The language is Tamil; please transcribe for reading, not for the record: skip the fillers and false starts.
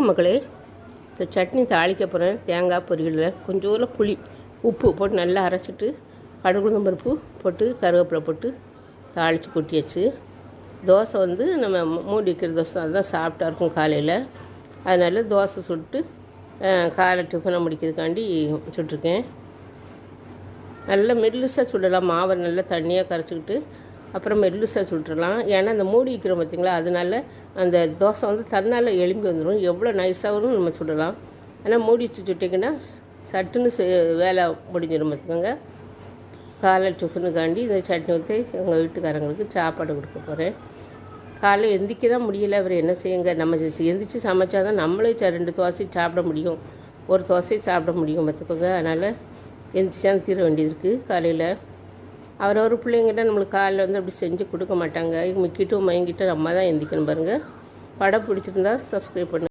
மக்களே, இந்த சட்னி தாளிக்க போகிறேன். தேங்காய் பொரியலில் கொஞ்சோண்டு புளி உப்பு போட்டு நல்லா அரைச்சிட்டு கடுகு பருப்பு போட்டு கருவேப்பிலை போட்டு தாளித்து கொட்டியாச்சு. தோசை வந்து நம்ம மூடி வைக்கிற தோசை அதுதான் சாப்பிட்டா இருக்கும் காலையில். அதனால் தோசை சுட்டு காலை டிஃபனை முடிக்கிறதுக்காண்டி சுட்டிருக்கேன். நல்லா மெல்லுசாக சுடலாம். மாவை நல்லா தண்ணியாக கரைச்சிக்கிட்டு அப்புறம் மெல்லுசாக சுட்டுடலாம். ஏன்னா அந்த மூடி வைக்கிறோம் பார்த்திங்களா, அதனால அந்த தோசை வந்து தன்னால் எலும்பி வந்துடும். எவ்வளோ நைஸாகவும் நம்ம சுடலாம். ஆனால் மூடி வச்சு சுட்டிங்கன்னா சட்டுன்னு வேலை முடிஞ்சிடும் பார்த்துக்கோங்க. காலை டிஃபனுக்காண்டி இந்த சட்னி ஊற்றி எங்கள் வீட்டுக்காரங்களுக்கு சாப்பாடு கொடுக்க போகிறேன். காலையில் எந்திரிக்க தான் முடியல. அவர் என்ன செய்யுங்க, நம்ம எந்திரிச்சு சமைச்சா தான் நம்மளே 2 தோசை சாப்பிட முடியும், ஒரு தோசை சாப்பிட முடியும் பார்த்துக்கோங்க. அதனால் எந்திரிச்சாலும் தீர வேண்டியது இருக்குது. காலையில் ஒரு பிள்ளைங்கிட்ட நம்மளுக்கு காலையில் வந்து அப்படி செஞ்சு கொடுக்க மாட்டாங்க. முக்கிட்டும் மயங்கிட்டு நம்ம தான் எந்திக்கணும் பாருங்கள். படம் பிடிச்சிருந்தா சப்ஸ்கிரைப் பண்ணுங்கள்.